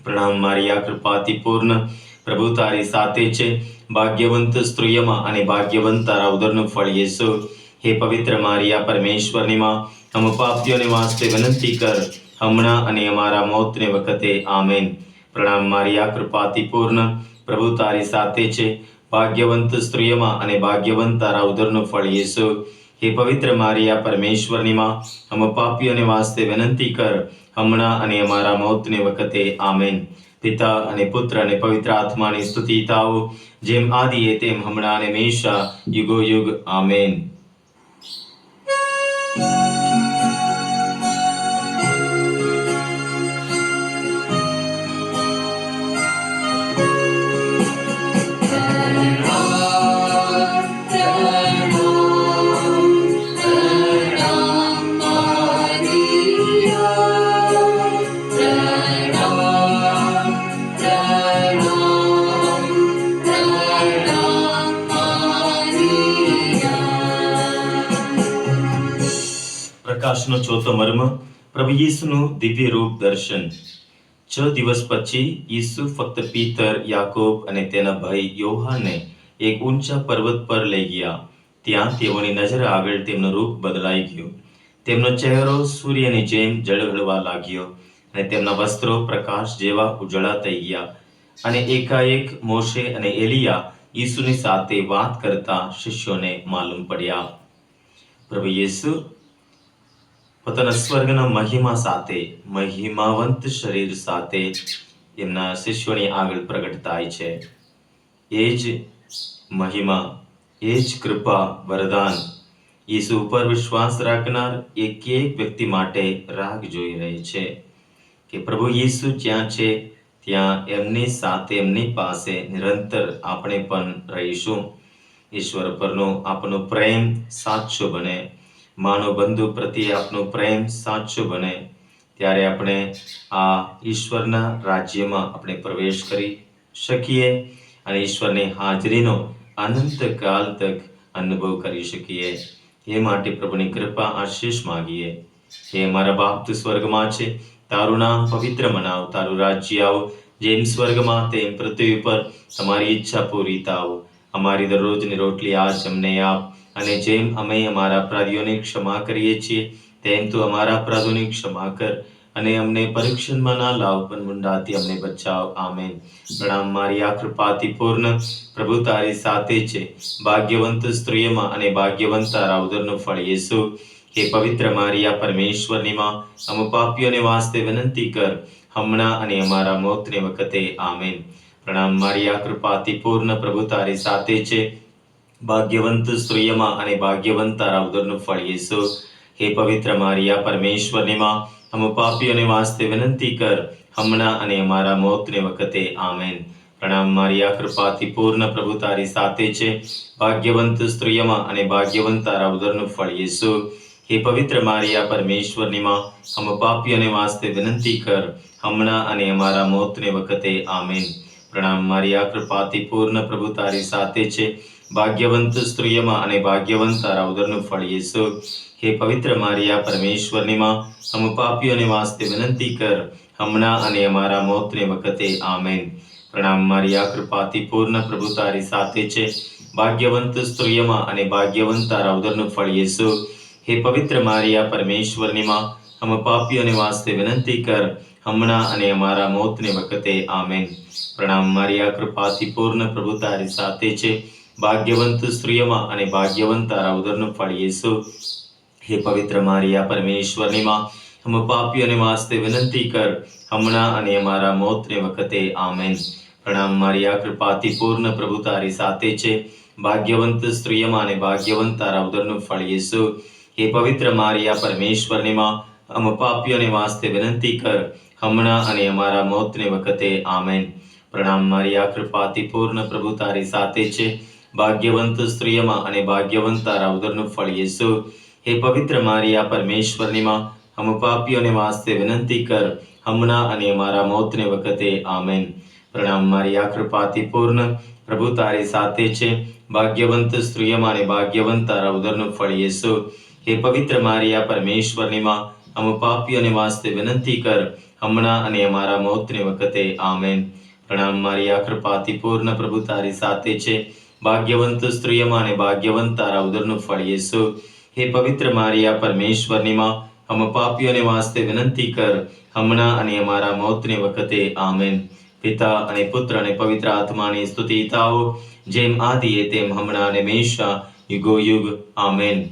પ્રણામ મારી આ કૃપાથી પૂર્ણ, પ્રભુ તારી સાથે છે, ભાગ્યવંત સ્ત્રીઓમાં અને ભાગ્યવંત તારા ઉદરનું ફળ યેસુ. હે પવિત્ર મારિયા, પરમેશ્વરની માં, हम પાપીઓને વાસ્તે વિનંતી કર, હમણાં અને અમારા મોતને વખતે. આમેન. પ્રણામ મારી આ કૃપાથી પૂર્ણ, પ્રભુ તારી સાથે છે, ભાગ્યવંત સ્ત્રીઓમાં અને ભાગ્યવંત તારા ઉદરનું ફળ યેસુ. હે પવિત્ર મારિયા, પરમેશ્વરની માં, हम પાપીઓને વાસ્તે વિનંતી કર, હમણાં અને અમારા મોતને વખતે. આમેન. પિતા અને પુત્ર અને પવિત્ર આત્માની સ્તુતિ થાઓ, જેમ આદિએ તેમ હમણાં અને હંમેશા, યુગો યુગ. આમેન. પ્રકાશનો ચોથો મર્મ, પ્રભુ ઈસુનું દિવ્ય રૂપ દર્શન. 6 દિવસ પછી ઈસુ ફક્ત પીતર, યાકોબ અને તેના ભાઈ યોહાનને એક ઊંચા પર્વત પર લઈ ગયા. ત્યાં તેઓની નજર આગળ તેમનું રૂપ બદલાઈ ગયું. તેમનો ચહેરો સૂર્યની જેમ ઝળહળવા લાગ્યો અને તેમના વસ્ત્રો પ્રકાશ જેવા ઉજળા થઈ ગયા. અને એકાએક મોશે અને એલિયા ઈસુની સાથે વાત કરતા શિષ્યોને માલુમ પડ્યા. પ્રભુ ઈસુ પોતાના સ્વર્ગના મહિમા સાથે, મહિમાવંત શરીર સાથે એમના શિષ્યોની આગળ પ્રગટ થાય છે. એ જ મહિમા, એ જ કૃપા, વરદાન ઈસુ ઉપર વિશ્વાસ રાખનાર એક વ્યક્તિ માટે રાહ જોઈ રહી છે કે પ્રભુ ઈસુ જ્યાં છે ત્યાં એમની સાથે, એમની પાસે નિરંતર આપણે પણ રહીશું. ઈશ્વર પરનો આપણો પ્રેમ સાચો બને, માનવ બંધુ પ્રત્યે આપણો પ્રેમ સાચો બને, ત્યારે આપણે આ ઈશ્વરના રાજ્યમાં આપણે પ્રવેશ કરી શકીએ અને ઈશ્વરની હાજરીનો અનંતકાલ તક અનુભવ કરી શકીએ એ માટે પ્રભુની કૃપા આશીષ માગીએ. હે અમારા બાપ, તું સ્વર્ગમાં છે, તારું નામ પવિત્ર મનાવ, તારું રાજ્ય આવો, જેમ સ્વર્ગમાં તેમ પૃથ્વી પર તમારી ઈચ્છા પૂરી થાવ. અમારી દરરોજની રોટલી આજ અમને આપ, અને જેમ અમે અમારા અપરાધીઓને ક્ષમા કરીએ છીએ તેમ તું અમારા અપરાધોની ક્ષમા કર, અને અમને પરીક્ષણમાં ના લાવ, પણ મુંડાથી અમને બચાવ. આમેન. પ્રણામ મારી આ કૃપાથી પૂર્ણ, પ્રભુ તારી સાથે છે, ભાગ્યવંત સ્ત્રીઓમાં અને ભાગ્યવંત તારા ઉદરનું ફળ યેસુ. હે પવિત્ર મારિયા, પરમેશ્વરની માં, અમ પાપીઓને વાસ્તે વિનંતી કર, હમણાં અને અમારા મોતને વખતે. આમેન. પ્રણામ મારિયા, કૃપાથી પૂર્ણ, પ્રભુ તારી સાથે છે, ભાગ્યવંત સ્ત્રીઓમાં અને ભાગ્યવંત તારા ઉદરનું ફળ યેસુ. હે પવિત્ર મારિયા, પરમેશ્વરની માં, અમ પાપીઓને વાસ્તે વિનંતી કર, હમણાં અને અમારા મોતને વખતે. આમેન. પ્રણામ મારિયા, કૃપાથી પૂર્ણ, પ્રભુ તારી સાથે છે, ભાગ્યવંત સ્ત્રીઓમાં અને ભાગ્યવંત તારા ઉદરનું ફળ યેસુ. હે પવિત્ર મારિયા, પરમેશ્વરની માં, અમ પાપીઓને વાસ્તે વિનંતી કર, હમણાં અને અમારા મોતને વખતે. આમેન. પ્રણામ મારિયા, કૃપાથી પૂર્ણ, પ્રભુ તારી સાથે છે, ભાગ્યવંત સ્ત્રીઓમાં અને ભાગ્યવંત તારા ઉદરનું ફળ યેસુ. હે પવિત્ર મારિયા, પરમેશ્વરની માં, અમ પાપીઓને વાસ્તે વિનંતી કર, હમણાં અને અમારા મોતને વખતે. આમેન. પ્રણામ મારિયા, કૃપાથી પૂર્ણ, પ્રભુ તારી સાથે છે, ભાગ્યવંત સ્ત્રીઓમાં અને ભાગ્યવંત તારા ઉદરનું ફળ યેસુ. હે પવિત્ર મારિયા, પરમેશ્વરની માં, અમ પાપીઓને વાસ્તે વિનંતી કર, હમણાં અને અમારા મોતને વખતે. આમેન. પ્રણામ મારિયા, કૃપાથી પૂર્ણ, પ્રભુ તારી સાથે છે, ભાગ્યવંત સ્ત્રીઓમાં અને ભાગ્યવંત તારા ઉદરનું ફળ યેસુ. હે પવિત્ર મારિયા, પરમેશ્વરની માં, અમ પાપીઓને વાસ્તે વિનંતી કર, હમણાં અને અમારા મોતને વખતે. આમેન. પ્રણામ મારિયા, કૃપાથી પૂર્ણ, પ્રભુ તારી સાથે છે, ભાગ્યવંત સ્ત્રીઓમાં અને ભાગ્યવંત તારા ઉદરનું ફળ યેસુ. હે પવિત્ર મારિયા, પરમેશ્વરની માં, અમ પાપીઓને વાસ્તે વિનંતી કર, હમણાં અને અમારા મોતને વખતે. આમેન. પ્રણામ મારિયા, કૃપાથી પૂર્ણ, પ્રભુ તારી સાથે છે, ભાગ્યવંત સ્ત્રીઓમાં અને ભાગ્યવંત તારા ઉદરનું ફળ યેસુ. હે પવિત્ર મારિયા, પરમેશ્વરની માં, અમ પાપીઓને વાસ્તે વિનંતી કર, હમણાં અને અમારા મોતને વખતે. આમેન. પ્રણામ મારિયા, કૃપાથી પૂર્ણ, પ્રભુ તારી સાથે છે, ભાગ્યવંત સ્ત્રીઓમાં અને ભાગ્યવંત તારા ઉદરનું ફળ યેસુ. હે પવિત્ર મારિયા, પરમેશ્વરની માં, અમ પાપીઓને વાસ્તે વિનંતી કર, હમણાં અને અમારા મોતને વખતે. આમેન. પ્રણામ મારિયા, કૃપાથી પૂર્ણ, પ્રભુ તારી સાથે છે, ભાગ્યવંત સ્ત્રીઓમાં અને ભાગ્યવંત તારા ઉદરનું ફળ યેસુ. હે પવિત્ર મારિયા, પરમેશ્વરની માં, અમ પાપીઓને વાસ્તે વિનંતી કર, હમણાં અને અમારા મોતને વખતે. આમેન. પિતા અને પુત્ર અને પવિત્ર આત્માની સ્તુતિ થાઓ, જેમ આદિએ તેમ હમણાં અને હંમેશા, યુગો યુગ. આમેન.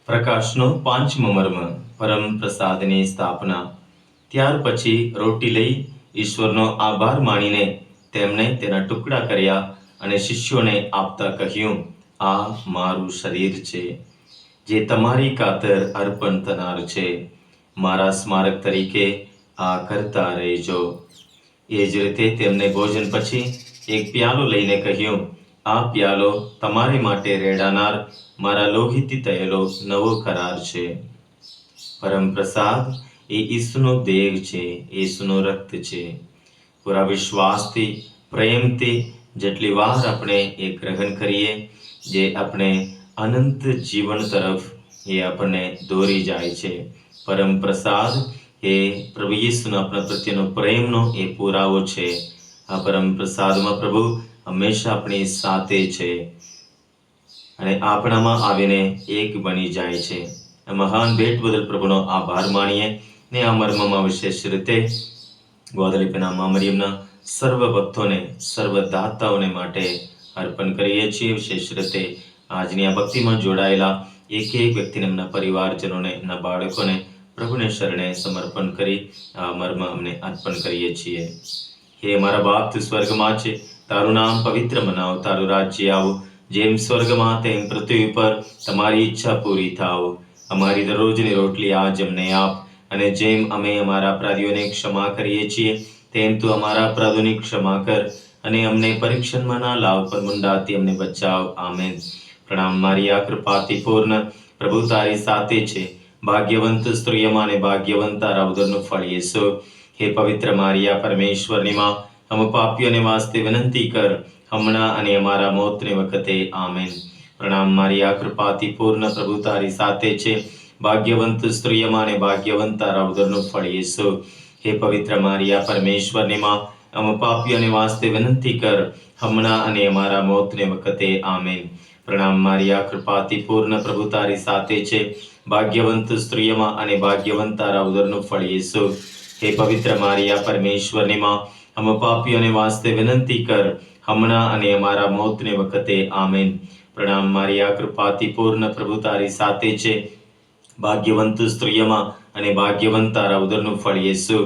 પ્રકાશનો પાંચમો મર્મ, પરમ પ્રસાદની સ્થાપના. ત્યાર પછી રોટી લઈ ઈશ્વરનો આભાર માનીને તેમણે તેના ટુકડા કર્યા અને શિષ્યોને આપતા કહ્યું, આ મારું શરીર છે, જે તમારી ખાતર અર્પણ થનાર છે. મારા સ્મારક તરીકે આ કરતા રહેજો. એ જ રીતે તેમને ભોજન પછી એક પ્યાલો લઈને કહ્યું, આ પ્યાલો તમારે માટે રેડાનાર મારા લોહીથી થયેલો નવો કરાર છે. પરમ પ્રસાદ એ ઈસુનો દેહ છે, ઈસુનો રક્ત છે. પૂરા વિશ્વાસથી, પ્રેમથી જેટલી વાર આપણે એ ગ્રહણ કરીએ, જે આપણે અનંત જીવન તરફ એ આપણને દોરી જાય છે. પરમ પ્રસાદ એ પ્રભુ ઈસુનો આપણા પ્રત્યેનો પ્રેમનો એ પુરાવો છે. આ પરમ પ્રસાદમાં પ્રભુ હંમેશા આપણી સાથે છે અને આપણામાં આવીને એક બની જાય છે. આ મહાન ભેટ બદલ પ્રભુનો આભાર માણીએ ને આ મર્મમાં વિશેષ રીતે ગ્વાદાલુપેના મા મરિયમના સર્વ ભક્તોને, સર્વ દાતાઓને માટે અર્પણ કરીએ છીએ. વિશેષ રીતે આજની આ ભક્તિમાં જોડાયેલા એક એક વ્યક્તિને, એમના પરિવારજનોને, એમના બાળકોને પ્રભુને શરણે સમર્પણ કરી આ મર્મ અમને અર્પણ કરીએ છીએ. હે મારા બાપ, તું સ્વર્ગમાં છે, તારું નામ પવિત્ર મનાવ, તારું રાજ્ય આવો, જેમ સ્વર્ગમાં તેમ પૃથ્વી પર તમારી ઈચ્છા પૂરી થાવ. અમારી દરરોજની રોટલી આજ અમને આપ, અને જેમ અમે અમારા અપરાધીઓને ક્ષમા કરીએ છીએ તેમ તું અમારા અપરાધોની ક્ષમા કર, અને અમને પરીક્ષણમાં ના લાવ, પણ મુંડાથી અમને બચાવ. આમેન. પ્રણામ મારી આ કૃપાથી પૂર્ણ, પ્રભુ તારી સાથે છે, ભાગ્યવંત સ્ત્રીઓમાં અને ભાગ્યવંત તારા ઉદરનું ફળ યેસુ. હે પવિત્ર મારિયા, પરમેશ્વરની માં, हम પાપીઓને વાસ્તે વિનંતી કર, હમણાં અને અમારા મોતને વખતે. આમેન. પ્રણામ મારી આ કૃપાથી પૂર્ણ, પ્રભુ તારી સાથે છે, ભાગ્યવંત સ્ત્રીઓમાં અને ભાગ્યવંત તારા ઉદરનું ફળ યેસુ. હે પવિત્ર મારિયા, પરમેશ્વરની માં, हम પાપીઓને વાસ્તે વિનંતી કર, હમણાં અને અમારા મોતને વખતે. આમેન. પ્રણામ મારી આ કૃપાથી પૂર્ણ, પ્રભુ તારી સાથે છે, ભાગ્યવંત સ્ત્રીઓમાં અને ભાગ્યવંત તારા ઉદરનું ફળ યેસુ. હે પવિત્ર મારિયા, પરમેશ્વરની માં, हम પાપીઓને વાસ્તે વિનંતી કર, હમણાં અને અમારા મોતને વખતે. આમેન. પ્રણામ મારી આ કૃપાથી પૂર્ણ, પ્રભુ તારી સાથે છે, ભાગ્યવંત સ્ત્રીઓમાં અને ભાગ્યવંત તારા ઉદરનું ફળ યેસુ.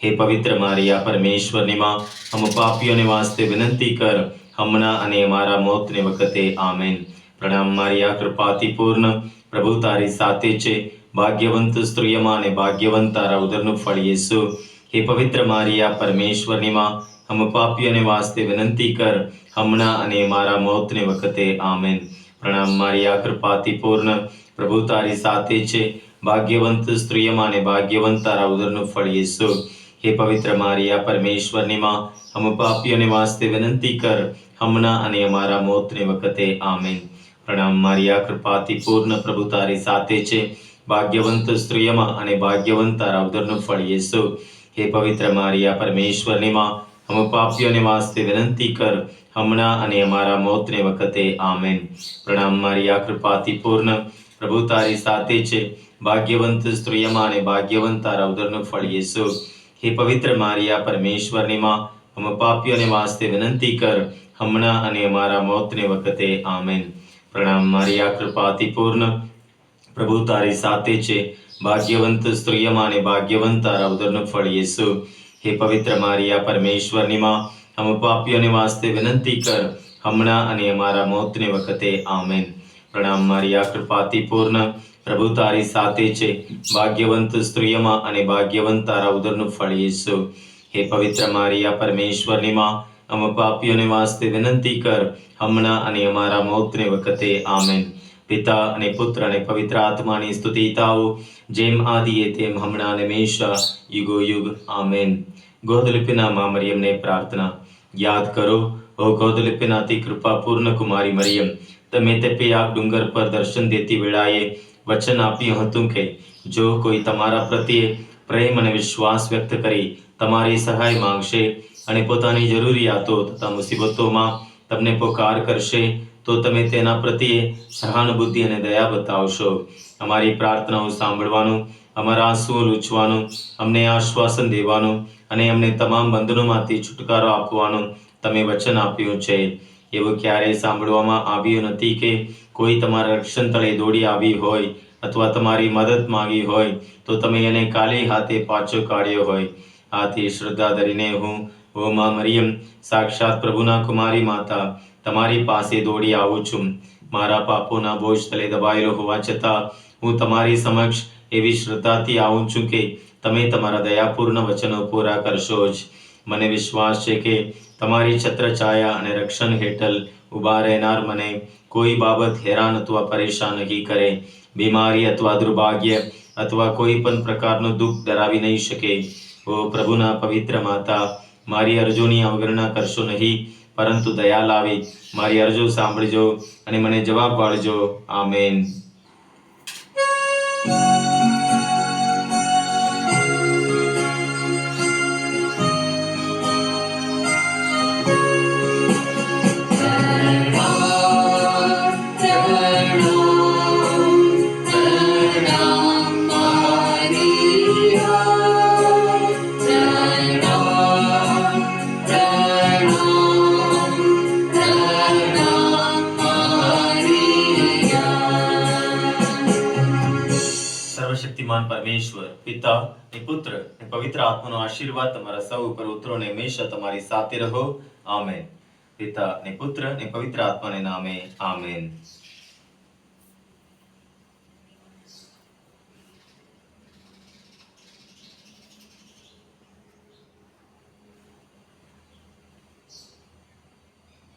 હે પવિત્ર મારિયા, પરમેશ્વરની માં, हम પાપીઓને વાસ્તે વિનંતી કર, હમણાં અને અમારા મોતને વખતે. આમેન. પ્રણામ મારી આ કૃપાથી પૂર્ણ, પ્રભુ તારી સાથે છે, ભાગ્યવંત સ્ત્રીઓમાં અને ભાગ્યવંત તારા ઉદરનું ફળ યેસુ. હે પવિત્ર મારિયા, પરમેશ્વરની માં, हम પાપીઓને વાસ્તે વિનંતી કર, હમણાં અને અમારા મોતને વખતે. આમેન. પ્રણામ મારી આ કૃપાથી પૂર્ણ, પ્રભુ તારી સાથે છે, ભાગ્યવંત સ્ત્રીઓમાં અને ભાગ્યવંત તારા ઉદરનું ફળ યેસુ. હે પવિત્ર મારિયા, પરમેશ્વરની માં, हम પાપીઓને વાસ્તે વિનંતી કર, હમણાં અને અમારા મોતને વખતે. આમેન. પ્રણામ મારી આ કૃપાથી પૂર્ણ, પ્રભુ તારી સાથે છે, ભાગ્યવંત સ્ત્રીઓમાં અને ભાગ્યવંત તારા ઉદરનું ફળ યેસુ. હે પવિત્ર મારિયા, પરમેશ્વરની માં, हम પાપીઓને વાસ્તે વિનંતી કર, હમણાં અને અમારા મોતને વખતે. આમેન. પ્રણામ મારી આ કૃપાથી પૂર્ણ, પ્રભુ તારી સાથે છે, ભાગ્યવંત સ્ત્રીઓમાં અને ભાગ્યવંત તારા ઉદરનું ફળ યેસુ. હે પવિત્ર મારિયા, પરમેશ્વરની માં, हम પાપીઓને વાસ્તે વિનંતી કર, હમણાં અને અમારા મોતને વખતે. આમેન. પ્રણામ મારી આ કૃપાથી પૂર્ણ, પ્રભુ તારી સાથે છે, ભાગ્યવંત સ્ત્રીઓમાં અને ભાગ્યવંત તારા ઉદરનું ફળ યેસુ. હે પવિત્ર મારિયા, પરમેશ્વરની માં, हम પાપીઓને વાસ્તે વિનંતી કર, હમણાં અને અમારા મોતને વખતે. આમેન. પ્રણામ મારી આ કૃપાથી પૂર્ણ, પ્રભુ તારી સાથે છે, ભાગ્યવંત સ્ત્રીઓમાં અને ભાગ્યવંત તારા ઉદરનું ફળ યેસુ. હે પવિત્ર મારિયા, પરમેશ્વરની માં, हम પાપીઓને વાસ્તે વિનંતી કર, હમણાં અને અમારા મોતને વખતે. આમેન. પિતા અને પુત્ર અને પવિત્ર આત્માની સ્તુતિ થાઓ, જેમ આદિએ તેમ હમણાં અને હંમેશા, યુગો યુગ. આમેન. ગોદલિપિના માં મરિયમને પ્રાર્થના યાદ કરો. ઓ ગોદલિપિનાથી કૃપાપૂર્ણ કુમારી મરિયમ, તમે તે પેયાગ ડુંગર પર દર્શન દેતી વેળાએ વચન આપ્યું હતું કે જો કોઈ તમારા પ્રત્યે પ્રેમ અને વિશ્વાસ વ્યક્ત કરી તમારી સહાય માંગશે અને પોતાની જરૂરિયાતો તથા મુસીબતોમાં તમને પોકાર કરશે, તો તમે તેના પ્રત્યે સહાનુભૂતિ અને દયા બતાવશો. અમારી પ્રાર્થનાઓ સાંભળવાનું, અમારા આંસુઓ લૂછવાનું, અમને આશ્વાસન દેવાનું અને અમને તમામ બંધનોમાંથી છુટકારો આપવાનું તમે વચન આપ્યું છે. એવું ક્યારેય સાંભળવામાં આવ્યું નથી કે કોઈ તમારા રક્ષણ તળે દોડી આવી હોય અથવા તમારી મદદ માંગી હોય તો તમે એને કાલી હાથે પાછો કાઢ્યો હોય. આથી શ્રદ્ધા ધરીને હું, ઓ માં મરિયમ, સાક્ષાત પ્રભુના કુમારી માતા, તમારી પાસે દોડી આવું છું. મારા પાપોના બોજ તલે દબાયેલો હોવા છતાં હું તમારી સમક્ષ એવી શ્રદ્ધાથી આવું છું કે તમે તમારા દયાપૂર્ણ વચનો પૂરા કરશો જ. મને વિશ્વાસ છે કે તમારી છત્રછાયા અને રક્ષણ હેઠળ ઊભા રહેનાર મને કોઈ બાબત હેરાન અથવા પરેશાન નહીં કરે. બીમારી અથવા દુર્ભાગ્ય અથવા કોઈ પણ પ્રકારનું દુઃખ ડરાવી નહીં શકે. ઓ પ્રભુના પવિત્ર માતા, મારી અરજોની અવગણના કરશો નહીં, પરંતુ દયા લાવી મારી અરજો સાંભળજો અને મને જવાબ આપજો. આમેન. શક્તિમાન પરમેશ્વર પિતા ને પુત્ર ને પવિત્ર આત્માનો આશીર્વાદ તમારા સૌ ઉપર ઉતરો ને હંમેશા તમારી સાથે રહો. આમેન. પિતા ને પુત્ર ને પવિત્ર આત્માને નામે આમેન.